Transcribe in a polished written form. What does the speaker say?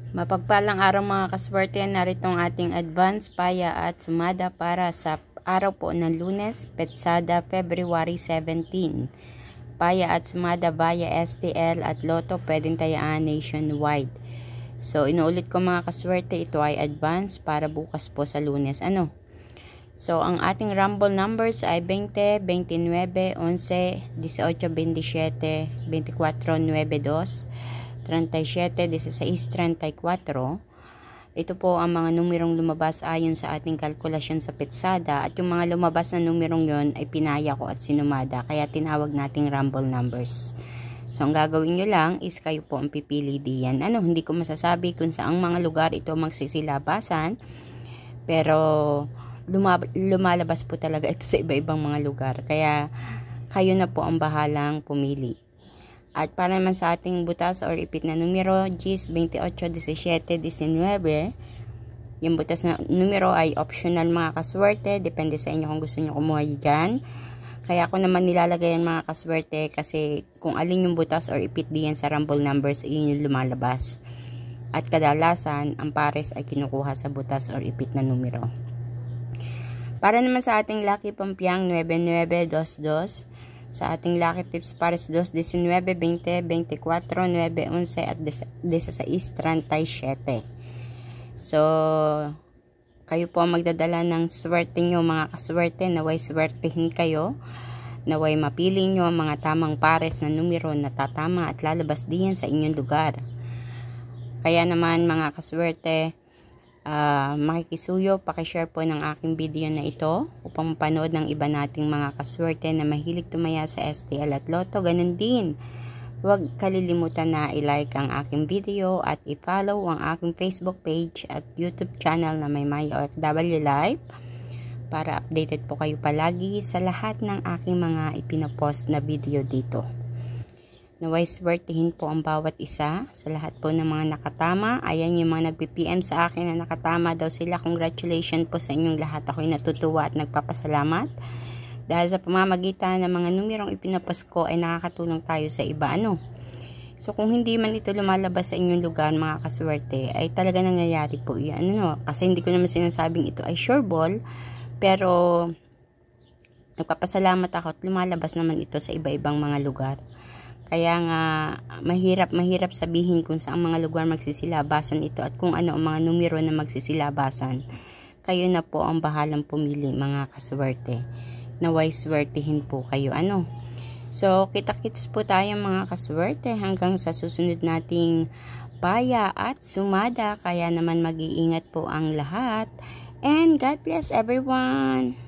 Mapagpalang araw mga kaswerte, narito ang ating advance, paya at sumada para sa araw po ng Lunes, Petsada, February 17. Paya at sumada via STL at Lotto pwedeng tayaan nationwide. So inuulit ko mga kaswerte, ito ay advance para bukas po sa Lunes. So ang ating rumble numbers ay 20, 29, 11, 18, 27, 24, 92, 37, 16, 34. Ito po ang mga numerong lumabas ayon sa ating kalkulasyon sa Petsada, at yung mga lumabas na numerong yon ay pinaya ko at sinumada, kaya tinawag nating rumble numbers. So ang gagawin nyo lang is kayo po ang pipili diyan. Hindi ko masasabi kung saang mga lugar ito magsisilabasan, pero lumalabas po talaga ito sa iba-ibang mga lugar, kaya kayo na po ang bahalang pumili. At para naman sa ating butas or ipit na numero, 10, 28, 17, 19. Yung butas na numero ay optional mga kaswerte. Depende sa inyo kung gusto nyo kumuha dyan. Kaya ako naman nilalagay yan mga kaswerte kasi kung alin yung butas or ipit diyan sa rumble numbers, yun yung lumalabas. At kadalasan, ang pares ay kinukuha sa butas or ipit na numero. Para naman sa ating lucky pampiang 9922, sa ating lucky tips pares 2, 19, 20, 24, 9, 11 at 16, 37. So, kayo po magdadala ng swerte nyo mga kaswerte. Naway swertehin kayo. Naway mapili nyo ang mga tamang pares na numero na tatama at lalabas diyan sa inyong lugar. Kaya naman mga kaswerte, makikisuyo, pakishare po ng aking video na ito upang mapanood ng iba nating mga kaswerte na mahilig tumaya sa STL at Lotto. Ganun din, huwag kalilimutan na i-like ang aking video at i-follow ang aking Facebook page at YouTube channel na may OFW Live para updated po kayo palagi sa lahat ng aking mga ipinopost na video dito. Naway swertihin po ang bawat isa sa lahat po ng mga nakatama. Ayan yung mga nagpi-PM sa akin na nakatama daw sila. Congratulations po sa inyong lahat. Ako'y natutuwa at nagpapasalamat. Dahil sa pamamagitan ng mga numerong ipinapost ko ay nakakatulong tayo sa iba. So kung hindi man ito lumalabas sa inyong lugar mga kaswerte, ay talaga nangyayari po yan. Kasi hindi ko naman sinasabing ito ay sure ball. Pero nagpapasalamat ako at lumalabas naman ito sa iba-ibang mga lugar. Kaya nga, mahirap sabihin kung saan mga lugar magsisilabasan ito at kung ano ang mga numero na magsisilabasan. Kayo na po ang bahalang pumili mga kaswerte. Naway swertihin po kayo. So, kita-kits po tayo mga kaswerte hanggang sa susunod nating paya at sumada. Kaya naman mag-iingat po ang lahat. And God bless everyone!